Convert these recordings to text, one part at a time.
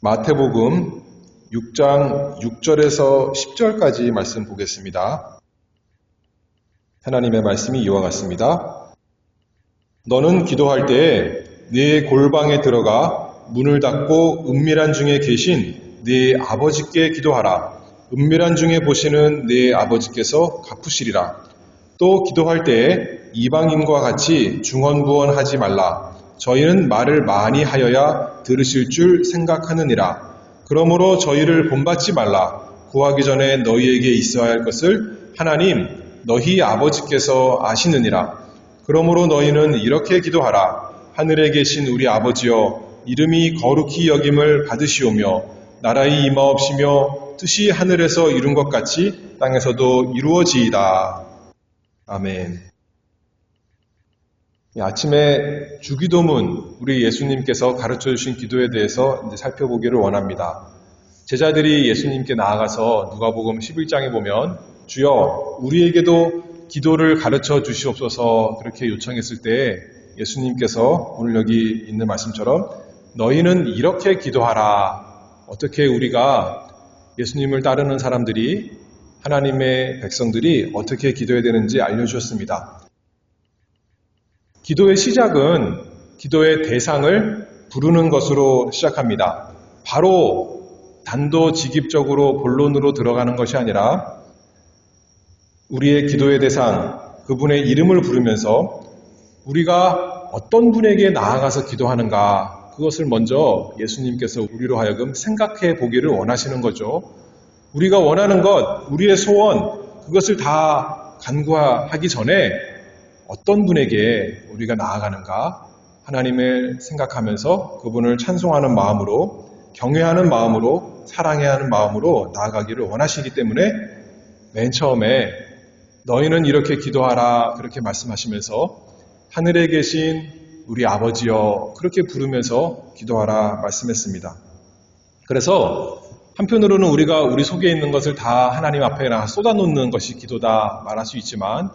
마태복음 6장 6절에서 10절까지 말씀 보겠습니다. 하나님의 말씀이 이와 같습니다. 너는 기도할 때에 네 골방에 들어가 문을 닫고 은밀한 중에 계신 네 아버지께 기도하라. 은밀한 중에 보시는 네 아버지께서 갚으시리라. 또 기도할 때에 이방인과 같이 중언부언하지 말라. 저희는 말을 많이 하여야 들으실 줄 생각하느니라. 그러므로 저희를 본받지 말라. 구하기 전에 너희에게 있어야 할 것을 하나님 너희 아버지께서 아시느니라. 그러므로 너희는 이렇게 기도하라. 하늘에 계신 우리 아버지여, 이름이 거룩히 여김을 받으시오며 나라의 임하옵시며 뜻이 하늘에서 이룬 것 같이 땅에서도 이루어지이다. 아멘. 아침에 주기도문, 우리 예수님께서 가르쳐주신 기도에 대해서 이제 살펴보기를 원합니다. 제자들이 예수님께 나아가서 누가복음 11장에 보면 주여 우리에게도 기도를 가르쳐 주시옵소서 그렇게 요청했을 때 예수님께서 오늘 여기 있는 말씀처럼 너희는 이렇게 기도하라. 어떻게 우리가 예수님을 따르는 사람들이, 하나님의 백성들이 어떻게 기도해야 되는지 알려주셨습니다. 기도의 시작은 기도의 대상을 부르는 것으로 시작합니다. 바로 단도직입적으로 본론으로 들어가는 것이 아니라 우리의 기도의 대상, 그분의 이름을 부르면서 우리가 어떤 분에게 나아가서 기도하는가, 그것을 먼저 예수님께서 우리로 하여금 생각해 보기를 원하시는 거죠. 우리가 원하는 것, 우리의 소원, 그것을 다 간구하기 전에 어떤 분에게 우리가 나아가는가, 하나님을 생각하면서 그분을 찬송하는 마음으로, 경외하는 마음으로, 사랑해야 하는 마음으로 나아가기를 원하시기 때문에 맨 처음에 너희는 이렇게 기도하라 그렇게 말씀하시면서 하늘에 계신 우리 아버지여 그렇게 부르면서 기도하라 말씀했습니다. 그래서 한편으로는 우리가 우리 속에 있는 것을 다 하나님 앞에 쏟아놓는 것이 기도다 말할 수 있지만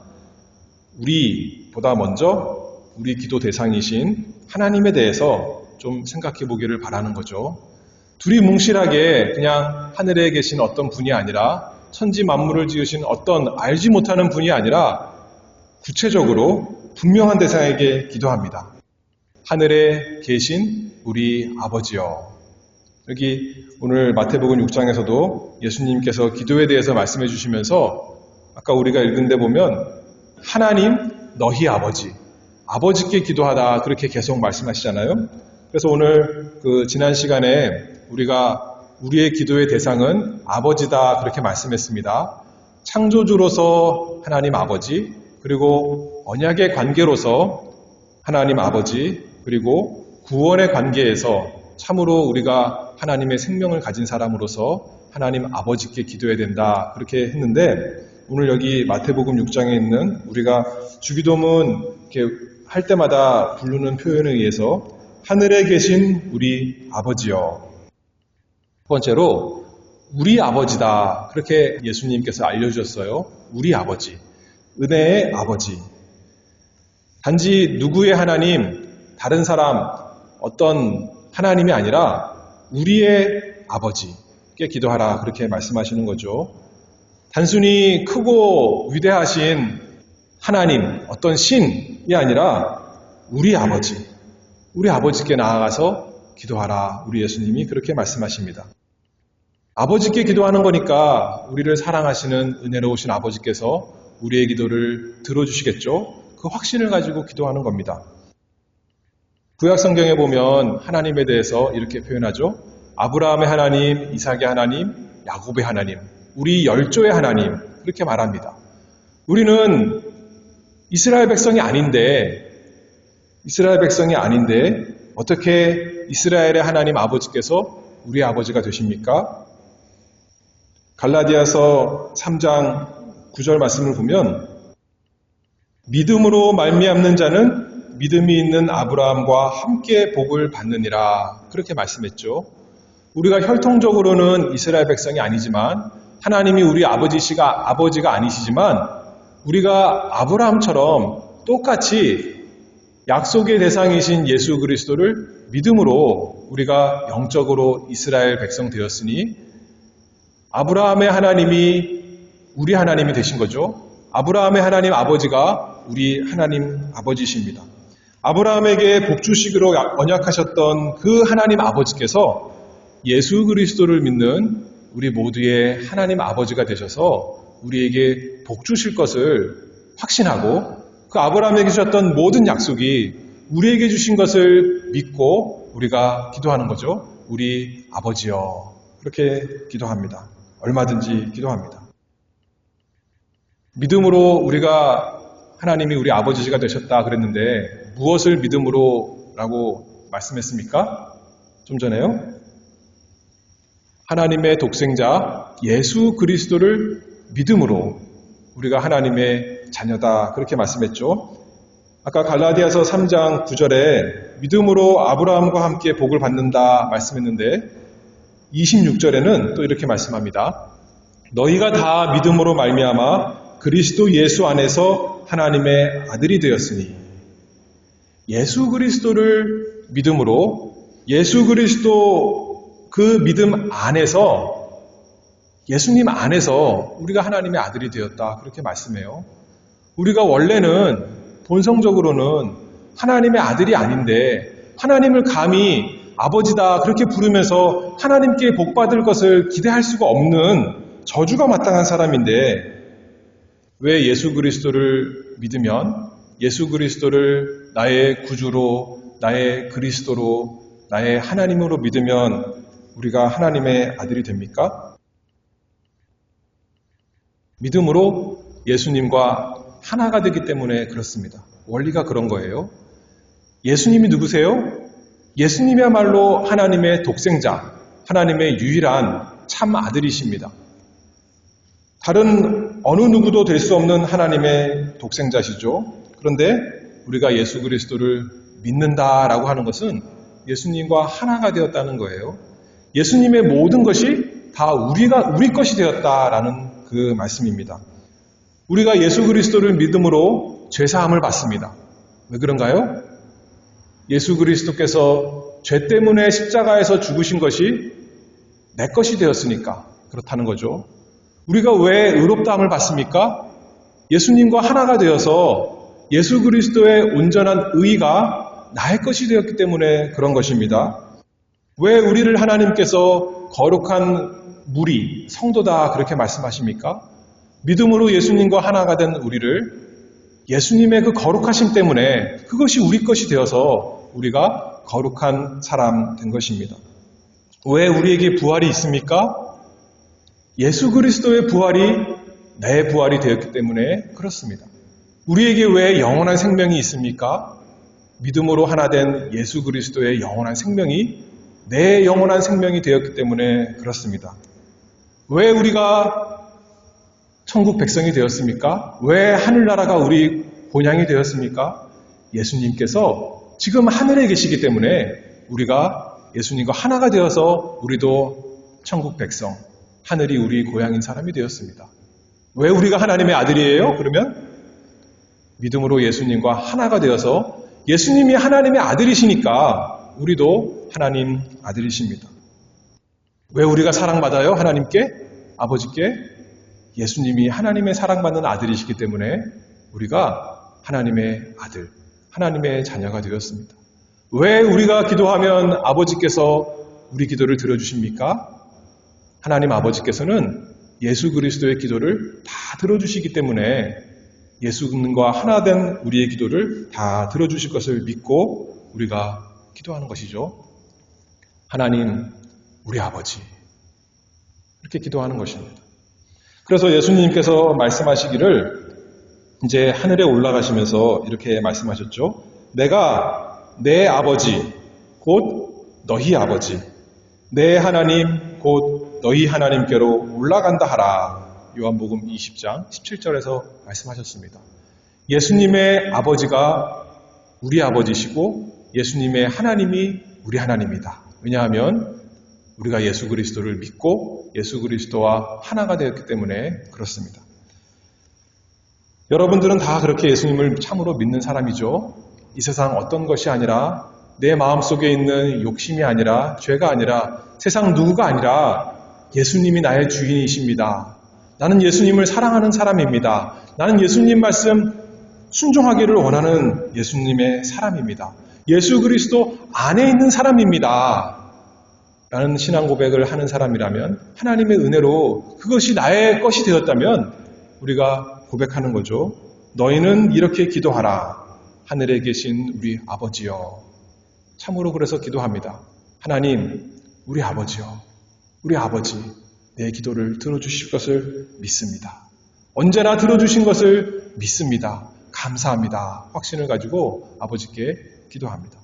우리보다 먼저 우리 기도 대상이신 하나님에 대해서 좀 생각해 보기를 바라는 거죠. 둘이 뭉실하게 그냥 하늘에 계신 어떤 분이 아니라 천지 만물을 지으신 어떤 알지 못하는 분이 아니라 구체적으로 분명한 대상에게 기도합니다. 하늘에 계신 우리 아버지여. 여기 오늘 마태복음 6장에서도 예수님께서 기도에 대해서 말씀해 주시면서 아까 우리가 읽은 데 보면 하나님 너희 아버지, 아버지께 기도하다 그렇게 계속 말씀하시잖아요. 그래서 오늘 지난 시간에 우리가 우리의 기도의 대상은 아버지다 그렇게 말씀했습니다. 창조주로서 하나님 아버지, 그리고 언약의 관계로서 하나님 아버지, 그리고 구원의 관계에서 참으로 우리가 하나님의 생명을 가진 사람으로서 하나님 아버지께 기도해야 된다 그렇게 했는데 오늘 여기 마태복음 6장에 있는 우리가 주기도문 이렇게 할 때마다 부르는 표현에 의해서 하늘에 계신 우리 아버지여. 첫 번째로 우리 아버지다 그렇게 예수님께서 알려주셨어요. 우리 아버지, 은혜의 아버지. 단지 누구의 하나님, 다른 사람, 어떤 하나님이 아니라 우리의 아버지께 기도하라 그렇게 말씀하시는 거죠. 단순히 크고 위대하신 하나님, 어떤 신이 아니라 우리 아버지, 우리 아버지께 나아가서 기도하라. 우리 예수님이 그렇게 말씀하십니다. 아버지께 기도하는 거니까 우리를 사랑하시는 은혜로우신 아버지께서 우리의 기도를 들어주시겠죠? 그 확신을 가지고 기도하는 겁니다. 구약 성경에 보면 하나님에 대해서 이렇게 표현하죠. 아브라함의 하나님, 이삭의 하나님, 야곱의 하나님, 우리 열조의 하나님 그렇게 말합니다. 우리는 이스라엘 백성이 아닌데 어떻게 이스라엘의 하나님 아버지께서 우리 아버지가 되십니까? 갈라디아서 3장 9절 말씀을 보면 믿음으로 말미암는 자는 믿음이 있는 아브라함과 함께 복을 받느니라 그렇게 말씀했죠. 우리가 혈통적으로는 이스라엘 백성이 아니지만 하나님이 우리 아버지가 아니시지만 우리가 아브라함처럼 똑같이 약속의 대상이신 예수 그리스도를 믿음으로 우리가 영적으로 이스라엘 백성 되었으니 아브라함의 하나님이 우리 하나님이 되신 거죠. 아브라함의 하나님 아버지가 우리 하나님 아버지십니다. 아브라함에게 복주시기로 언약하셨던 그 하나님 아버지께서 예수 그리스도를 믿는 우리 모두의 하나님 아버지가 되셔서 우리에게 복주실 것을 확신하고 그 아브라함에게 주셨던 모든 약속이 우리에게 주신 것을 믿고 우리가 기도하는 거죠. 우리 아버지여. 그렇게 기도합니다. 얼마든지 기도합니다. 믿음으로 우리가 하나님이 우리 아버지가 되셨다 그랬는데 무엇을 믿음으로 라고 말씀했습니까? 좀 전에요. 하나님의 독생자 예수 그리스도를 믿음으로 우리가 하나님의 자녀다 그렇게 말씀했죠. 아까 갈라디아서 3장 9절에 믿음으로 아브라함과 함께 복을 받는다 말씀했는데 26절에는 또 이렇게 말씀합니다. 너희가 다 믿음으로 말미암아 그리스도 예수 안에서 하나님의 아들이 되었으니 예수 그리스도를 믿음으로 예수 그리스도 그 믿음 안에서 예수님 안에서 우리가 하나님의 아들이 되었다 그렇게 말씀해요. 우리가 원래는 본성적으로는 하나님의 아들이 아닌데 하나님을 감히 아버지다 그렇게 부르면서 하나님께 복받을 것을 기대할 수가 없는 저주가 마땅한 사람인데 왜 예수 그리스도를 믿으면 예수 그리스도를 나의 구주로 나의 그리스도로 나의 하나님으로 믿으면 우리가 하나님의 아들이 됩니까? 믿음으로 예수님과 하나가 되기 때문에 그렇습니다. 원리가 그런 거예요. 예수님이 누구세요? 예수님이야말로 하나님의 독생자, 하나님의 유일한 참 아들이십니다. 다른 어느 누구도 될 수 없는 하나님의 독생자시죠. 그런데 우리가 예수 그리스도를 믿는다라고 하는 것은 예수님과 하나가 되었다는 거예요. 예수님의 모든 것이 다 우리 것이 되었다라는 그 말씀입니다. 우리가 예수 그리스도를 믿음으로 죄사함을 받습니다. 왜 그런가요? 예수 그리스도께서 죄 때문에 십자가에서 죽으신 것이 내 것이 되었으니까 그렇다는 거죠. 우리가 왜 의롭다함을 받습니까? 예수님과 하나가 되어서 예수 그리스도의 온전한 의가 나의 것이 되었기 때문에 그런 것입니다. 왜 우리를 하나님께서 거룩한 무리, 성도다 그렇게 말씀하십니까? 믿음으로 예수님과 하나가 된 우리를 예수님의 그 거룩하심 때문에 그것이 우리 것이 되어서 우리가 거룩한 사람 된 것입니다. 왜 우리에게 부활이 있습니까? 예수 그리스도의 부활이 내 부활이 되었기 때문에 그렇습니다. 우리에게 왜 영원한 생명이 있습니까? 믿음으로 하나 된 예수 그리스도의 영원한 생명이 내 영원한 생명이 되었기 때문에 그렇습니다. 왜 우리가 천국 백성이 되었습니까? 왜 하늘나라가 우리 본향이 되었습니까? 예수님께서 지금 하늘에 계시기 때문에 우리가 예수님과 하나가 되어서 우리도 천국 백성, 하늘이 우리 고향인 사람이 되었습니다. 왜 우리가 하나님의 아들이에요? 그러면 믿음으로 예수님과 하나가 되어서 예수님이 하나님의 아들이시니까 우리도 하나님 아들이십니다. 왜 우리가 사랑받아요? 하나님께? 아버지께? 예수님이 하나님의 사랑받는 아들이시기 때문에 우리가 하나님의 아들, 하나님의 자녀가 되었습니다. 왜 우리가 기도하면 아버지께서 우리 기도를 들어주십니까? 하나님 아버지께서는 예수 그리스도의 기도를 다 들어주시기 때문에 예수님과 하나 된 우리의 기도를 다 들어주실 것을 믿고 우리가 기도하는 것이죠. 하나님, 우리 아버지. 이렇게 기도하는 것입니다. 그래서 예수님께서 말씀하시기를 이제 하늘에 올라가시면서 이렇게 말씀하셨죠. 내가 내 아버지, 곧 너희 아버지, 내 하나님, 곧 너희 하나님께로 올라간다 하라. 요한복음 20장 17절에서 말씀하셨습니다. 예수님의 아버지가 우리 아버지시고 예수님의 하나님이 우리 하나님이다. 왜냐하면 우리가 예수 그리스도를 믿고 예수 그리스도와 하나가 되었기 때문에 그렇습니다. 여러분들은 다 그렇게 예수님을 참으로 믿는 사람이죠. 이 세상 어떤 것이 아니라 내 마음속에 있는 욕심이 아니라, 죄가 아니라, 세상 누구가 아니라 예수님이 나의 주인이십니다. 나는 예수님을 사랑하는 사람입니다. 나는 예수님 말씀 순종하기를 원하는 예수님의 사람입니다. 예수 그리스도 안에 있는 사람입니다. 라는 신앙 고백을 하는 사람이라면, 하나님의 은혜로 그것이 나의 것이 되었다면 우리가 고백하는 거죠. 너희는 이렇게 기도하라. 하늘에 계신 우리 아버지여. 참으로 그래서 기도합니다. 하나님, 우리 아버지여. 우리 아버지, 내 기도를 들어주실 것을 믿습니다. 언제나 들어주신 것을 믿습니다. 감사합니다. 확신을 가지고 아버지께 기도합니다.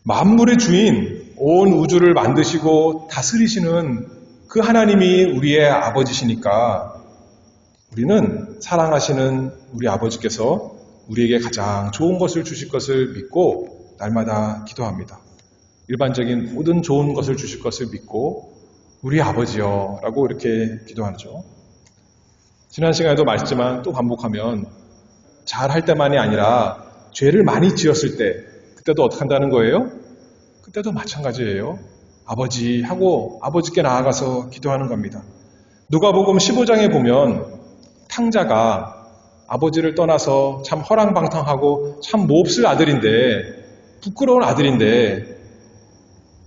만물의 주인, 온 우주를 만드시고 다스리시는 그 하나님이 우리의 아버지시니까 우리는 사랑하시는 우리 아버지께서 우리에게 가장 좋은 것을 주실 것을 믿고 날마다 기도합니다. 일반적인 모든 좋은 것을 주실 것을 믿고 우리 아버지여 라고 이렇게 기도하죠. 지난 시간에도 말했지만 또 반복하면 잘할 때만이 아니라 죄를 많이 지었을 때 그때도 어떻게 한다는 거예요? 그때도 마찬가지예요. 아버지 하고 아버지께 나아가서 기도하는 겁니다. 누가복음 15장에 보면 탕자가 아버지를 떠나서 참 허랑방탕하고 참 몹쓸 아들인데, 부끄러운 아들인데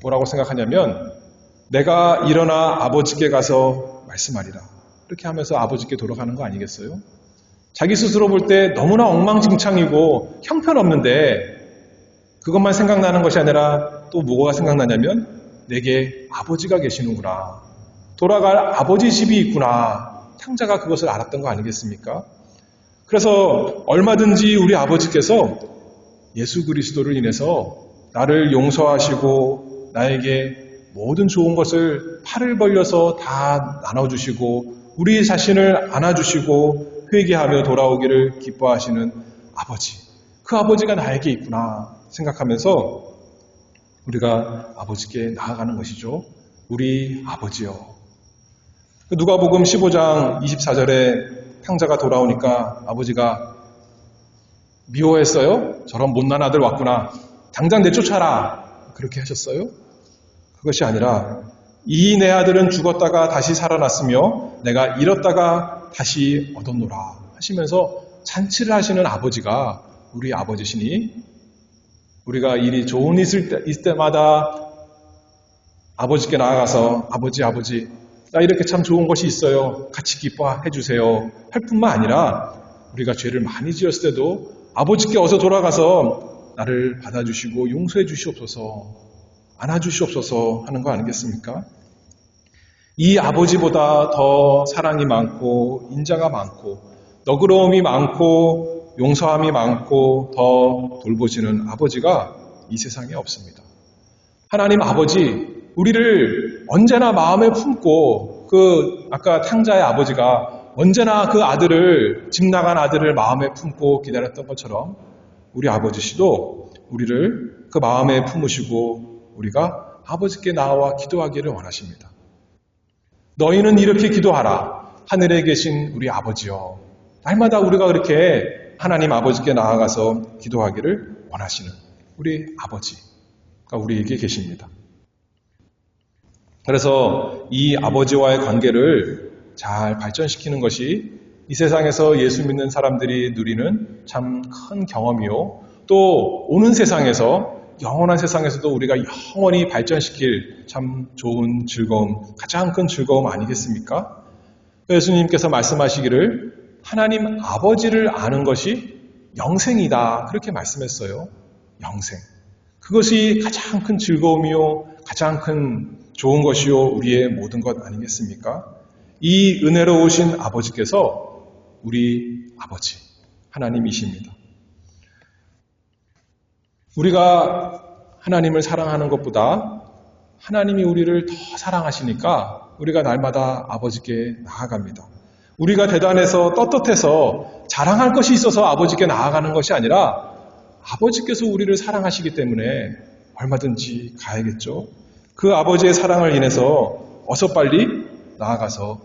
뭐라고 생각하냐면 내가 일어나 아버지께 가서 말씀하리라. 이렇게 하면서 아버지께 돌아가는 거 아니겠어요? 자기 스스로 볼 때 너무나 엉망진창이고 형편없는데 그것만 생각나는 것이 아니라 또 뭐가 생각나냐면 내게 아버지가 계시는구나. 돌아갈 아버지 집이 있구나. 탕자가 그것을 알았던 거 아니겠습니까? 그래서 얼마든지 우리 아버지께서 예수 그리스도를 인해서 나를 용서하시고 나에게 모든 좋은 것을 팔을 벌려서 다 나눠주시고 우리 자신을 안아주시고 회개하며 돌아오기를 기뻐하시는 아버지. 그 아버지가 나에게 있구나 생각하면서 우리가 아버지께 나아가는 것이죠. 우리 아버지요. 누가복음 15장 24절에 탕자가 돌아오니까 아버지가 미워했어요? 저런 못난 아들 왔구나. 당장 내쫓아라. 그렇게 하셨어요? 그것이 아니라 이 내 아들은 죽었다가 다시 살아났으며 내가 잃었다가 다시 얻었노라 하시면서 잔치를 하시는 아버지가 우리 아버지시니 우리가 일이 좋은 있을 때마다 아버지께 나아가서 아버지 나 이렇게 참 좋은 것이 있어요. 같이 기뻐해 주세요. 할 뿐만 아니라 우리가 죄를 많이 지었을 때도 아버지께 어서 돌아가서 나를 받아주시고 용서해 주시옵소서, 안아주시옵소서 하는 거 아니겠습니까? 이 아버지보다 더 사랑이 많고 인자가 많고 너그러움이 많고 용서함이 많고 더 돌보시는 아버지가 이 세상에 없습니다. 하나님 아버지, 우리를 언제나 마음에 품고 아까 탕자의 아버지가 언제나 그 아들을, 집 나간 아들을 마음에 품고 기다렸던 것처럼 우리 아버지시도 우리를 그 마음에 품으시고 우리가 아버지께 나와 기도하기를 원하십니다. 너희는 이렇게 기도하라. 하늘에 계신 우리 아버지여. 날마다 우리가 그렇게 하나님 아버지께 나아가서 기도하기를 원하시는 우리 아버지가 우리에게 계십니다. 그래서 이 아버지와의 관계를 잘 발전시키는 것이 이 세상에서 예수 믿는 사람들이 누리는 참 큰 경험이요. 또 오는 세상에서 영원한 세상에서도 우리가 영원히 발전시킬 참 좋은 즐거움, 가장 큰 즐거움 아니겠습니까? 예수님께서 말씀하시기를 하나님 아버지를 아는 것이 영생이다. 그렇게 말씀했어요. 영생. 그것이 가장 큰 즐거움이요. 가장 큰 좋은 것이요. 우리의 모든 것 아니겠습니까? 이 은혜로우신 아버지께서 우리 아버지, 하나님이십니다. 우리가 하나님을 사랑하는 것보다 하나님이 우리를 더 사랑하시니까 우리가 날마다 아버지께 나아갑니다. 우리가 대단해서 떳떳해서 자랑할 것이 있어서 아버지께 나아가는 것이 아니라 아버지께서 우리를 사랑하시기 때문에 얼마든지 가야겠죠. 그 아버지의 사랑을 인해서 어서 빨리 나아가서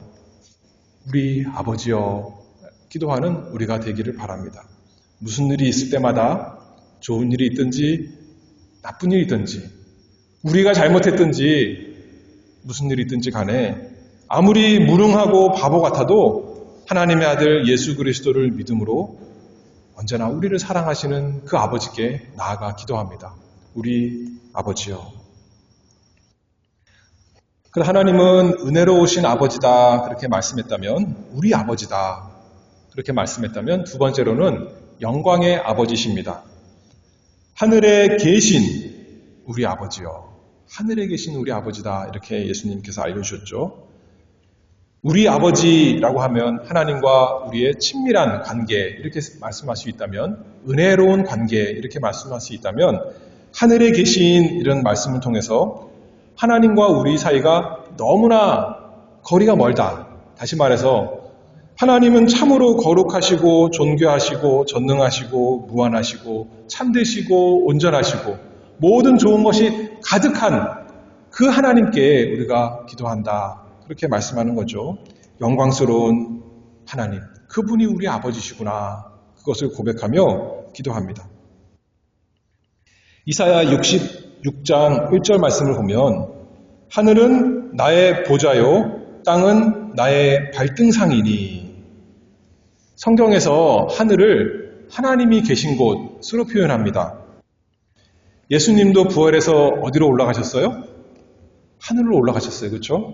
우리 아버지여 기도하는 우리가 되기를 바랍니다. 무슨 일이 있을 때마다 좋은 일이 있든지 나쁜 일이든지 우리가 잘못했든지 무슨 일이든지 간에 아무리 무능하고 바보 같아도 하나님의 아들 예수 그리스도를 믿음으로 언제나 우리를 사랑하시는 그 아버지께 나아가 기도합니다. 우리 아버지요. 그 하나님은 은혜로우신 아버지다 그렇게 말씀했다면 우리 아버지다 그렇게 말씀했다면 두 번째로는 영광의 아버지십니다. 하늘에 계신 우리 아버지요. 하늘에 계신 우리 아버지다 이렇게 예수님께서 알려주셨죠. 우리 아버지라고 하면 하나님과 우리의 친밀한 관계 이렇게 말씀할 수 있다면 은혜로운 관계 이렇게 말씀할 수 있다면 하늘에 계신 이런 말씀을 통해서 하나님과 우리 사이가 너무나 거리가 멀다. 다시 말해서 하나님은 참으로 거룩하시고 존귀하시고 전능하시고 무한하시고 참되시고 온전하시고 모든 좋은 것이 가득한 그 하나님께 우리가 기도한다. 그렇게 말씀하는 거죠. 영광스러운 하나님, 그분이 우리 아버지시구나. 그것을 고백하며 기도합니다. 이사야 66장 1절 말씀을 보면 하늘은 나의 보좌요 땅은 나의 발등상이니. 성경에서 하늘을 하나님이 계신 곳으로 표현합니다. 예수님도 부활해서 어디로 올라가셨어요? 하늘로 올라가셨어요. 그렇죠?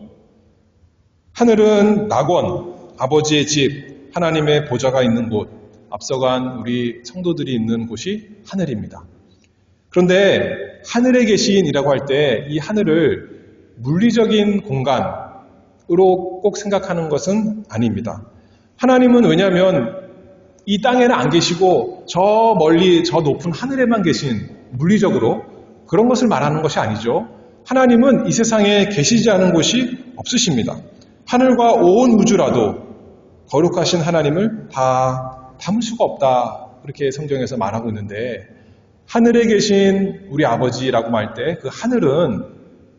하늘은 낙원, 아버지의 집, 하나님의 보좌가 있는 곳, 앞서간 우리 성도들이 있는 곳이 하늘입니다. 그런데 하늘에 계신이라고 할 때 이 하늘을 물리적인 공간으로 꼭 생각하는 것은 아닙니다. 하나님은 왜냐하면 이 땅에는 안 계시고 저 멀리 저 높은 하늘에만 계신 물리적으로 그런 것을 말하는 것이 아니죠. 하나님은 이 세상에 계시지 않은 곳이 없으십니다. 하늘과 온 우주라도 거룩하신 하나님을 다 담을 수가 없다. 그렇게 성경에서 말하고 있는데 하늘에 계신 우리 아버지라고 말 때 그 하늘은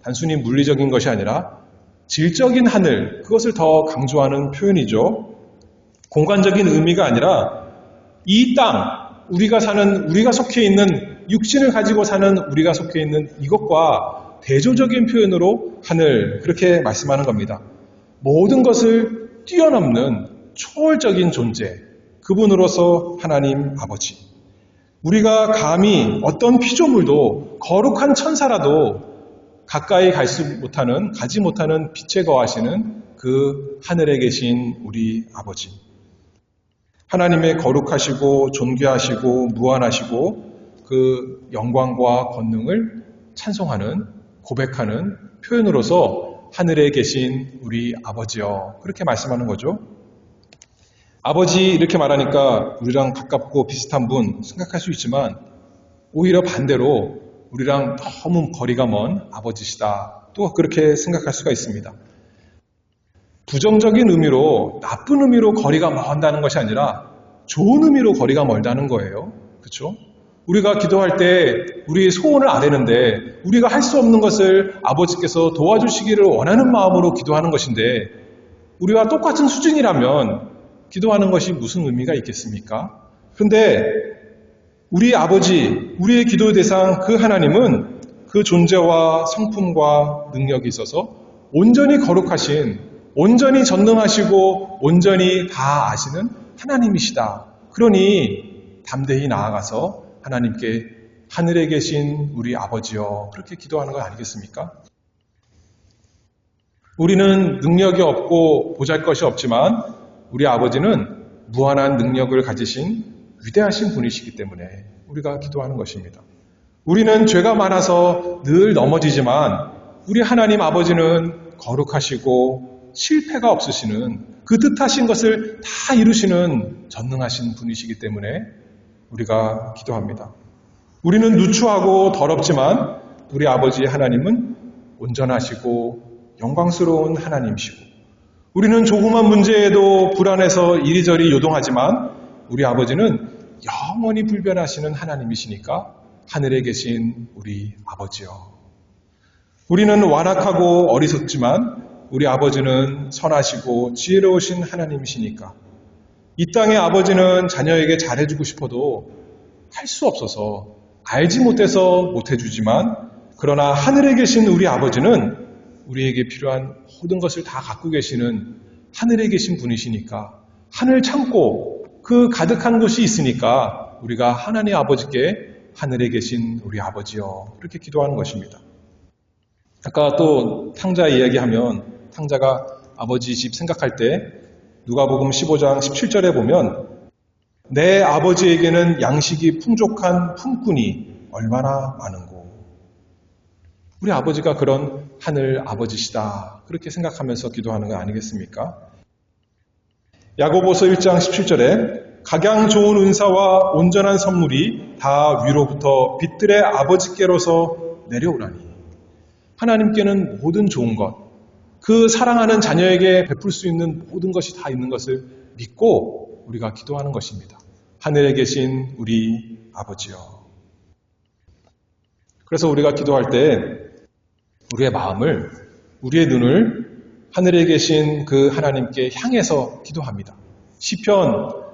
단순히 물리적인 것이 아니라 질적인 하늘, 그것을 더 강조하는 표현이죠. 공간적인 의미가 아니라 이 땅, 우리가 속해 있는 육신을 가지고 사는 우리가 속해 있는 이것과 대조적인 표현으로 하늘, 그렇게 말씀하는 겁니다. 모든 것을 뛰어넘는 초월적인 존재, 그분으로서 하나님 아버지. 우리가 감히 어떤 피조물도 거룩한 천사라도 가까이 가지 못하는 빛에 거하시는 그 하늘에 계신 우리 아버지. 하나님의 거룩하시고 존귀하시고 무한하시고 그 영광과 권능을 찬송하는, 고백하는 표현으로서 하늘에 계신 우리 아버지여. 그렇게 말씀하는 거죠. 아버지 이렇게 말하니까 우리랑 가깝고 비슷한 분 생각할 수 있지만 오히려 반대로 우리랑 너무 거리가 먼 아버지시다. 또 그렇게 생각할 수가 있습니다. 부정적인 의미로, 나쁜 의미로 거리가 먼다는 것이 아니라 좋은 의미로 거리가 멀다는 거예요. 그렇죠? 우리가 기도할 때 우리의 소원을 아뢰는데 우리가 할 수 없는 것을 아버지께서 도와주시기를 원하는 마음으로 기도하는 것인데 우리와 똑같은 수준이라면 기도하는 것이 무슨 의미가 있겠습니까? 그런데 우리 아버지, 우리의 기도의 대상 그 하나님은 그 존재와 성품과 능력이 있어서 온전히 거룩하신, 온전히 전능하시고 온전히 다 아시는 하나님이시다. 그러니 담대히 나아가서 하나님께 하늘에 계신 우리 아버지여 그렇게 기도하는 건 아니겠습니까? 우리는 능력이 없고 보잘것이 없지만 우리 아버지는 무한한 능력을 가지신 위대하신 분이시기 때문에 우리가 기도하는 것입니다. 우리는 죄가 많아서 늘 넘어지지만 우리 하나님 아버지는 거룩하시고 실패가 없으시는 그 뜻하신 것을 다 이루시는 전능하신 분이시기 때문에 우리가 기도합니다. 우리는 누추하고 더럽지만 우리 아버지 하나님은 온전하시고 영광스러운 하나님이시고 우리는 조그만 문제에도 불안해서 이리저리 요동하지만 우리 아버지는 영원히 불변하시는 하나님이시니까 하늘에 계신 우리 아버지요. 우리는 완악하고 어리석지만 우리 아버지는 선하시고 지혜로우신 하나님이시니까 이 땅의 아버지는 자녀에게 잘해주고 싶어도 할 수 없어서 알지 못해서 못해주지만 그러나 하늘에 계신 우리 아버지는 우리에게 필요한 모든 것을 다 갖고 계시는 하늘에 계신 분이시니까 하늘 창고 그 가득한 곳이 있으니까 우리가 하나님 아버지께 하늘에 계신 우리 아버지여 이렇게 기도하는 것입니다. 아까 또 탕자 이야기하면 탕자가 아버지 집 생각할 때 누가복음 15장 17절에 보면 내 아버지에게는 양식이 풍족한 품꾼이 얼마나 많은고. 우리 아버지가 그런 하늘 아버지시다 그렇게 생각하면서 기도하는 거 아니겠습니까? 야고보서 1장 17절에 각양 좋은 은사와 온전한 선물이 다 위로부터 빛들의 아버지께로서 내려오라니. 하나님께는 모든 좋은 것, 그 사랑하는 자녀에게 베풀 수 있는 모든 것이 다 있는 것을 믿고 우리가 기도하는 것입니다. 하늘에 계신 우리 아버지여. 그래서 우리가 기도할 때 우리의 마음을, 우리의 눈을 하늘에 계신 그 하나님께 향해서 기도합니다. 시편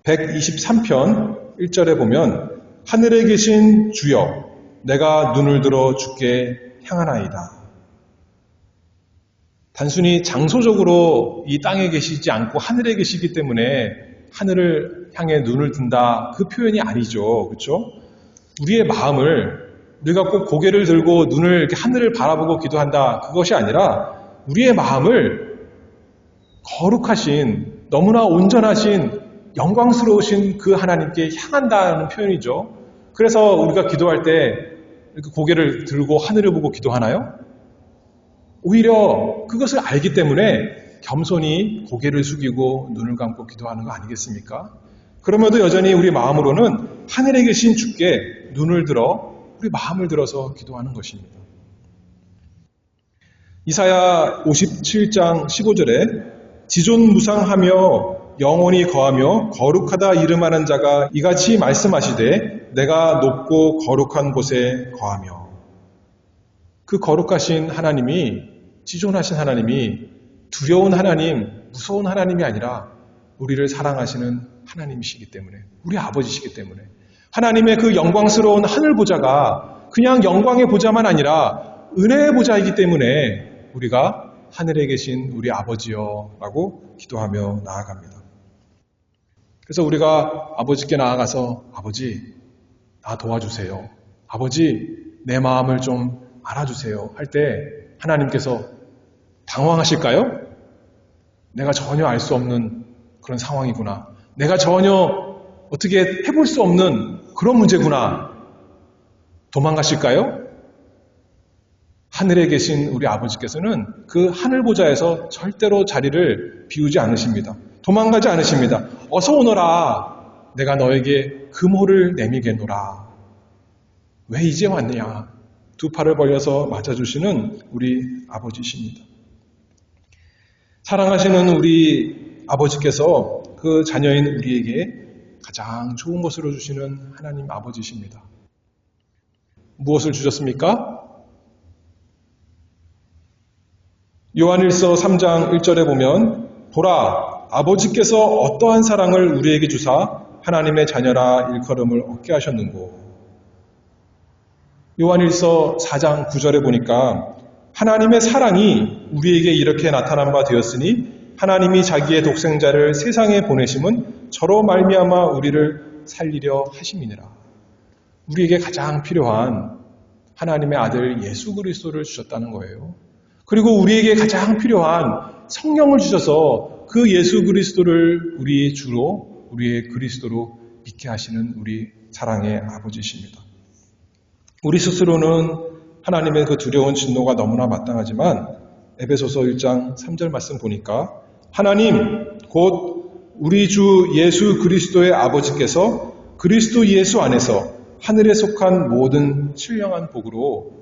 123편 1절에 보면 하늘에 계신 주여 내가 눈을 들어 주께 향하나이다. 단순히 장소적으로 이 땅에 계시지 않고 하늘에 계시기 때문에 하늘을 향해 눈을 든다 그 표현이 아니죠. 그렇죠? 우리의 마음을 우리가 꼭 고개를 들고 눈을 이렇게 하늘을 바라보고 기도한다 그것이 아니라 우리의 마음을 거룩하신 너무나 온전하신 영광스러우신 그 하나님께 향한다는 표현이죠. 그래서 우리가 기도할 때 이렇게 고개를 들고 하늘을 보고 기도하나요? 오히려 그것을 알기 때문에 겸손히 고개를 숙이고 눈을 감고 기도하는 거 아니겠습니까? 그럼에도 여전히 우리 마음으로는 하늘에 계신 주께 눈을 들어 우리 마음을 들어서 기도하는 것입니다. 이사야 57장 15절에 지존무상하며 영원히 거하며 거룩하다 이름하는 자가 이같이 말씀하시되 내가 높고 거룩한 곳에 거하며. 그 거룩하신 하나님이, 지존하신 하나님이 두려운 하나님, 무서운 하나님이 아니라 우리를 사랑하시는 하나님이시기 때문에, 우리 아버지시기 때문에 하나님의 그 영광스러운 하늘 보좌가 그냥 영광의 보좌만 아니라 은혜의 보좌이기 때문에 우리가 하늘에 계신 우리 아버지여 라고 기도하며 나아갑니다. 그래서 우리가 아버지께 나아가서 아버지 나 도와주세요. 아버지 내 마음을 좀 알아주세요 할 때 하나님께서 당황하실까요? 내가 전혀 알 수 없는 그런 상황이구나. 내가 전혀 어떻게 해볼 수 없는 그런 문제구나. 도망가실까요? 하늘에 계신 우리 아버지께서는 그 하늘 보좌에서 절대로 자리를 비우지 않으십니다. 도망가지 않으십니다. 어서 오너라. 내가 너에게 금호를 내미겠노라. 왜 이제 왔느냐. 두 팔을 벌려서 맞아주시는 우리 아버지십니다. 사랑하시는 우리 아버지께서 그 자녀인 우리에게 가장 좋은 것으로 주시는 하나님 아버지십니다. 무엇을 주셨습니까? 요한일서 3장 1절에 보면 보라 아버지께서 어떠한 사랑을 우리에게 주사 하나님의 자녀라 일컬음을 얻게 하셨는고. 요한일서 4장 9절에 보니까 하나님의 사랑이 우리에게 이렇게 나타난 바 되었으니 하나님이 자기의 독생자를 세상에 보내심은 저로 말미암아 우리를 살리려 하심이니라. 우리에게 가장 필요한 하나님의 아들 예수 그리스도를 주셨다는 거예요. 그리고 우리에게 가장 필요한 성령을 주셔서 그 예수 그리스도를 우리의 주로, 우리의 그리스도로 믿게 하시는 우리 사랑의 아버지십니다. 우리 스스로는 하나님의 그 두려운 진노가 너무나 마땅하지만 에베소서 1장 3절 말씀 보니까 하나님 곧 우리 주 예수 그리스도의 아버지께서 그리스도 예수 안에서 하늘에 속한 모든 신령한 복으로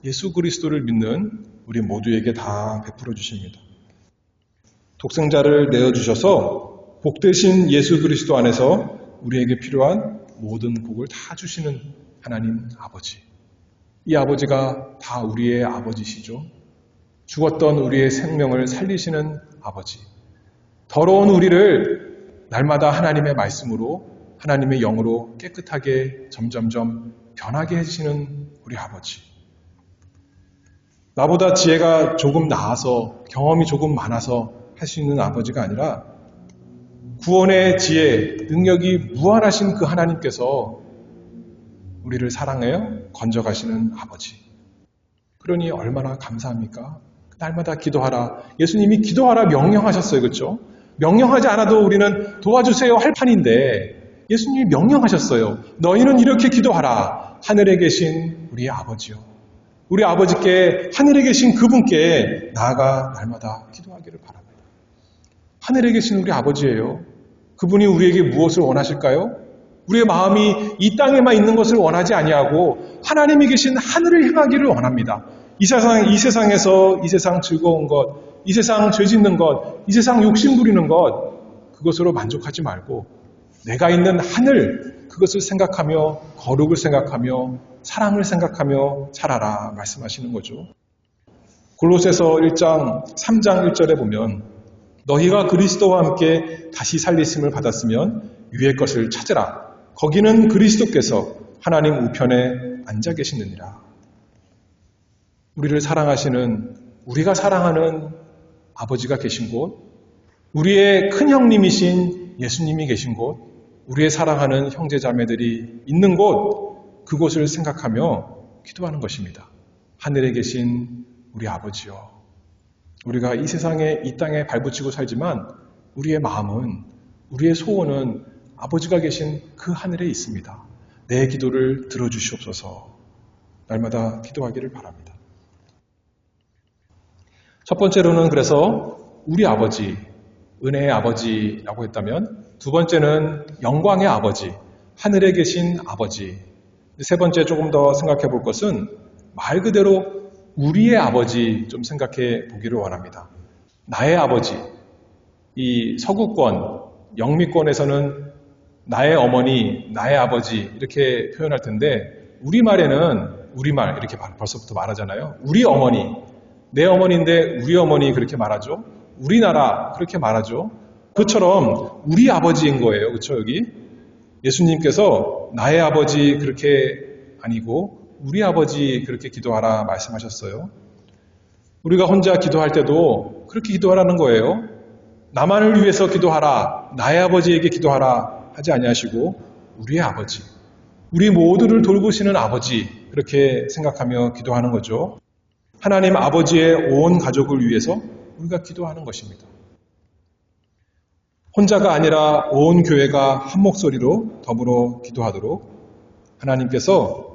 예수 그리스도를 믿는 우리 모두에게 다 베풀어 주십니다. 독생자를 내어주셔서 복되신 예수 그리스도 안에서 우리에게 필요한 모든 복을 다 주시는 하나님 아버지. 이 아버지가 다 우리의 아버지시죠. 죽었던 우리의 생명을 살리시는 아버지. 더러운 우리를 날마다 하나님의 말씀으로 하나님의 영으로 깨끗하게 점점점 변하게 해주시는 우리 아버지. 나보다 지혜가 조금 나아서 경험이 조금 많아서 할 수 있는 아버지가 아니라 구원의 지혜, 능력이 무한하신 그 하나님께서 우리를 사랑하여 건져가시는 아버지. 그러니 얼마나 감사합니까? 날마다 기도하라. 예수님이 기도하라 명령하셨어요. 그렇죠? 명령하지 않아도 우리는 도와주세요 할 판인데 예수님이 명령하셨어요. 너희는 이렇게 기도하라. 하늘에 계신 우리 아버지요. 우리 아버지께 하늘에 계신 그분께 나아가 날마다 기도하기를 바랍니다. 하늘에 계신 우리 아버지예요. 그분이 우리에게 무엇을 원하실까요? 우리의 마음이 이 땅에만 있는 것을 원하지 아니하고 하나님이 계신 하늘을 향하기를 원합니다. 이 세상에서 이 세상 즐거운 것, 이 세상 죄 짓는 것, 이 세상 욕심 부리는 것, 그것으로 만족하지 말고 내가 있는 하늘, 그것을 생각하며 거룩을 생각하며 사랑을 생각하며 살아라 말씀하시는 거죠. 골로새서 1장 3장 1절에 보면 너희가 그리스도와 함께 다시 살리심을 받았으면 위의 것을 찾으라. 거기는 그리스도께서 하나님 우편에 앉아 계시느니라. 우리를 사랑하시는, 우리가 사랑하는 아버지가 계신 곳, 우리의 큰 형님이신 예수님이 계신 곳, 우리의 사랑하는 형제자매들이 있는 곳, 그곳을 생각하며 기도하는 것입니다. 하늘에 계신 우리 아버지요. 우리가 이 세상에, 이 땅에 발붙이고 살지만 우리의 마음은, 우리의 소원은 아버지가 계신 그 하늘에 있습니다. 내 기도를 들어주시옵소서. 날마다 기도하기를 바랍니다. 첫 번째로는 그래서 우리 아버지, 은혜의 아버지라고 했다면 두 번째는 영광의 아버지, 하늘에 계신 아버지. 세 번째 조금 더 생각해 볼 것은 말 그대로 우리의 아버지 좀 생각해 보기를 원합니다. 나의 아버지, 이 서구권, 영미권에서는 나의 어머니, 나의 아버지 이렇게 표현할 텐데 우리말에는 우리말 이렇게 벌써부터 말하잖아요. 우리 어머니, 내 어머니인데 우리 어머니 그렇게 말하죠. 우리나라 그렇게 말하죠. 그처럼 우리 아버지인 거예요. 그렇죠? 여기 예수님께서 나의 아버지 그렇게 아니고 우리 아버지 그렇게 기도하라 말씀하셨어요. 우리가 혼자 기도할 때도 그렇게 기도하라는 거예요. 나만을 위해서 기도하라, 나의 아버지에게 기도하라 하지 아니하시고 우리의 아버지, 우리 모두를 돌보시는 아버지 그렇게 생각하며 기도하는 거죠. 하나님 아버지의 온 가족을 위해서 우리가 기도하는 것입니다. 혼자가 아니라 온 교회가 한 목소리로 더불어 기도하도록 하나님께서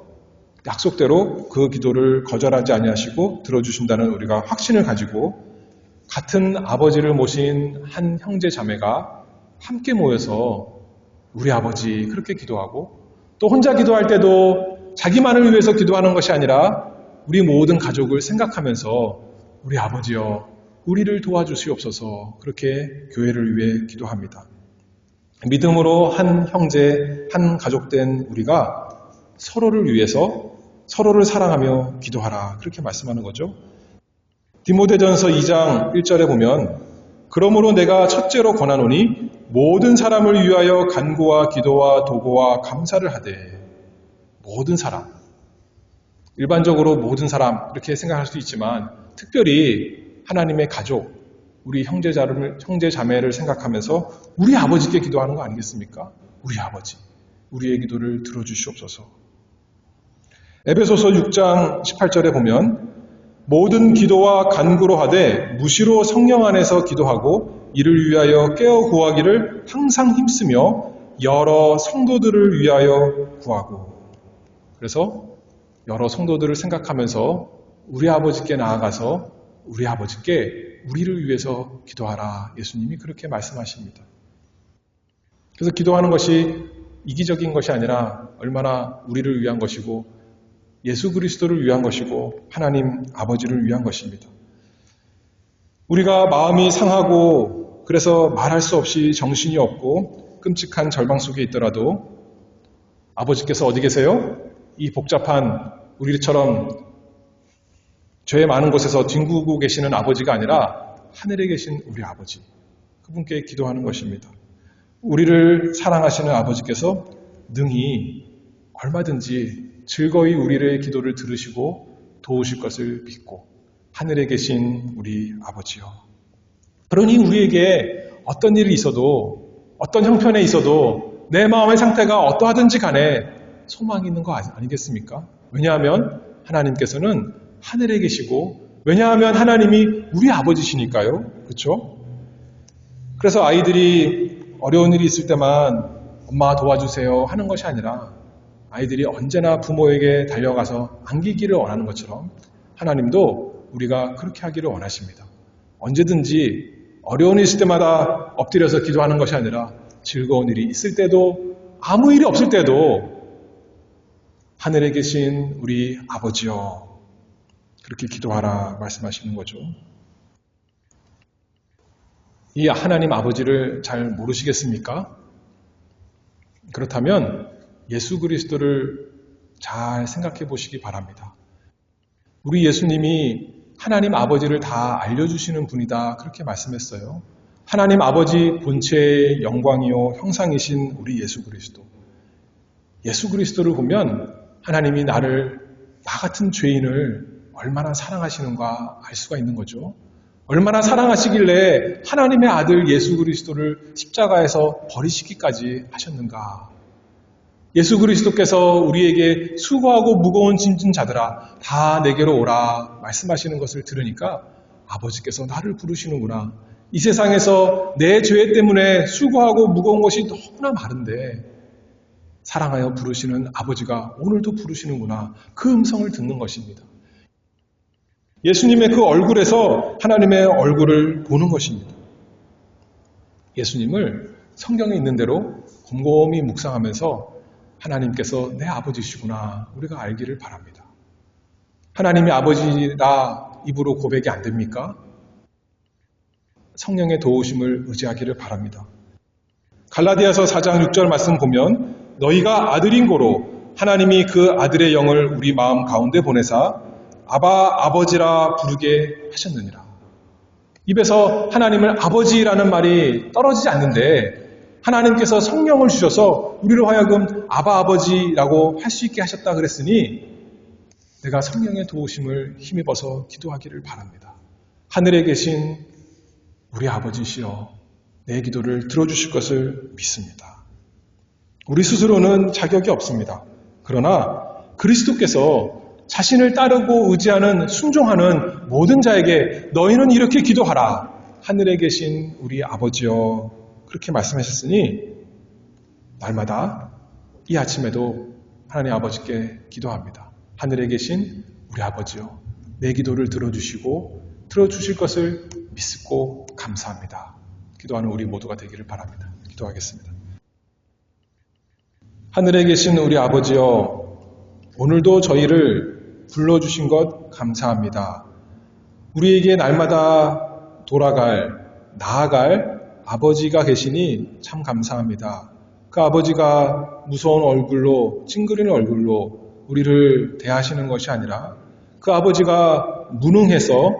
약속대로 그 기도를 거절하지 아니하시고 들어주신다는 우리가 확신을 가지고 같은 아버지를 모신 한 형제 자매가 함께 모여서 우리 아버지 그렇게 기도하고 또 혼자 기도할 때도 자기만을 위해서 기도하는 것이 아니라 우리 모든 가족을 생각하면서 우리 아버지여 우리를 도와주시옵소서 그렇게 교회를 위해 기도합니다. 믿음으로 한 형제, 한 가족된 우리가 서로를 위해서 서로를 사랑하며 기도하라 그렇게 말씀하는 거죠. 디모데전서 2장 1절에 보면 그러므로 내가 첫째로 권하노니 모든 사람을 위하여 간구와 기도와 도고와 감사를 하되 모든 사람 일반적으로 모든 사람 이렇게 생각할 수 있지만 특별히 하나님의 가족 우리 형제 자매를 생각하면서 우리 아버지께 기도하는 거 아니겠습니까? 우리 아버지 우리의 기도를 들어주시옵소서. 에베소서 6장 18절에 보면 모든 기도와 간구로 하되 무시로 성령 안에서 기도하고 이를 위하여 깨어 구하기를 항상 힘쓰며 여러 성도들을 위하여 구하고 그래서 여러 성도들을 생각하면서 우리 아버지께 나아가서 우리 아버지께 우리를 위해서 기도하라 예수님이 그렇게 말씀하십니다. 그래서 기도하는 것이 이기적인 것이 아니라 얼마나 우리를 위한 것이고 예수 그리스도를 위한 것이고 하나님 아버지를 위한 것입니다. 우리가 마음이 상하고 그래서 말할 수 없이 정신이 없고 끔찍한 절망 속에 있더라도 아버지께서 어디 계세요? 이 복잡한 우리처럼 죄 많은 곳에서 뒹구고 계시는 아버지가 아니라 하늘에 계신 우리 아버지 그분께 기도하는 것입니다. 우리를 사랑하시는 아버지께서 능히 얼마든지 즐거이 우리의 기도를 들으시고 도우실 것을 믿고 하늘에 계신 우리 아버지요. 그러니 우리에게 어떤 일이 있어도 어떤 형편에 있어도 내 마음의 상태가 어떠하든지 간에 소망이 있는 거 아니겠습니까? 왜냐하면 하나님께서는 하늘에 계시고 왜냐하면 하나님이 우리 아버지시니까요. 그렇죠? 그래서 아이들이 어려운 일이 있을 때만 엄마 도와주세요 하는 것이 아니라 아이들이 언제나 부모에게 달려가서 안기기를 원하는 것처럼 하나님도 우리가 그렇게 하기를 원하십니다. 언제든지 어려운 일 있을 때마다 엎드려서 기도하는 것이 아니라 즐거운 일이 있을 때도 아무 일이 없을 때도 하늘에 계신 우리 아버지여 그렇게 기도하라 말씀하시는 거죠. 이 하나님 아버지를 잘 모르시겠습니까? 그렇다면 예수 그리스도를 잘 생각해 보시기 바랍니다. 우리 예수님이 하나님 아버지를 다 알려주시는 분이다 그렇게 말씀했어요. 하나님 아버지 본체의 영광이요 형상이신 우리 예수 그리스도. 예수 그리스도를 보면 하나님이 나 같은 죄인을 얼마나 사랑하시는가 알 수가 있는 거죠. 얼마나 사랑하시길래 하나님의 아들 예수 그리스도를 십자가에서 버리시기까지 하셨는가. 예수 그리스도께서 우리에게 수고하고 무거운 짐진 자들아 다 내게로 오라 말씀하시는 것을 들으니까 아버지께서 나를 부르시는구나. 이 세상에서 내 죄 때문에 수고하고 무거운 것이 너무나 많은데 사랑하여 부르시는 아버지가 오늘도 부르시는구나. 그 음성을 듣는 것입니다. 예수님의 그 얼굴에서 하나님의 얼굴을 보는 것입니다. 예수님을 성경에 있는 대로 곰곰이 묵상하면서 하나님께서 내 아버지시구나 우리가 알기를 바랍니다. 하나님이 아버지라 입으로 고백이 안 됩니까? 성령의 도우심을 의지하기를 바랍니다. 갈라디아서 4장 6절 말씀 보면 너희가 아들인 고로 하나님이 그 아들의 영을 우리 마음 가운데 보내사 아바 아버지라 부르게 하셨느니라. 입에서 하나님을 아버지라는 말이 떨어지지 않는데 하나님께서 성령을 주셔서 우리로 하여금 아바 아버지라고 할 수 있게 하셨다 그랬으니 내가 성령의 도우심을 힘입어서 기도하기를 바랍니다. 하늘에 계신 우리 아버지시여 내 기도를 들어주실 것을 믿습니다. 우리 스스로는 자격이 없습니다. 그러나 그리스도께서 자신을 따르고 의지하는 순종하는 모든 자에게 너희는 이렇게 기도하라. 하늘에 계신 우리 아버지여 그렇게 말씀하셨으니 날마다 이 아침에도 하나님 아버지께 기도합니다. 하늘에 계신 우리 아버지여 내 기도를 들어주시고 들어주실 것을 믿고 감사합니다. 기도하는 우리 모두가 되기를 바랍니다. 기도하겠습니다. 하늘에 계신 우리 아버지여 오늘도 저희를 불러주신 것 감사합니다. 우리에게 날마다 나아갈 아버지가 계시니 참 감사합니다. 그 아버지가 무서운 얼굴로 찡그리는 얼굴로 우리를 대하시는 것이 아니라 그 아버지가 무능해서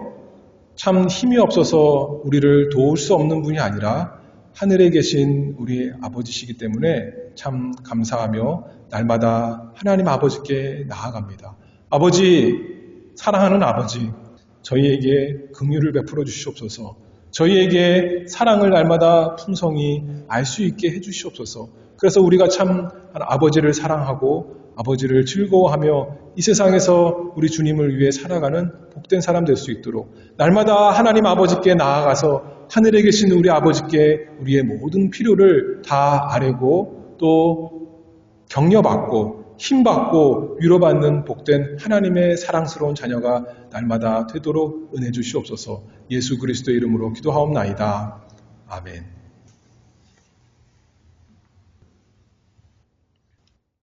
참 힘이 없어서 우리를 도울 수 없는 분이 아니라 하늘에 계신 우리 아버지시기 때문에 참 감사하며 날마다 하나님 아버지께 나아갑니다. 아버지, 사랑하는 아버지, 저희에게 긍휼을 베풀어 주시옵소서. 저희에게 사랑을 날마다 풍성히 알 수 있게 해주시옵소서. 그래서 우리가 참 아버지를 사랑하고 아버지를 즐거워하며 이 세상에서 우리 주님을 위해 살아가는 복된 사람 될 수 있도록 날마다 하나님 아버지께 나아가서 하늘에 계신 우리 아버지께 우리의 모든 필요를 다 아뢰고 또 격려받고 힘받고 위로받는 복된 하나님의 사랑스러운 자녀가 날마다 되도록 은혜 주시옵소서. 예수 그리스도의 이름으로 기도하옵나이다. 아멘.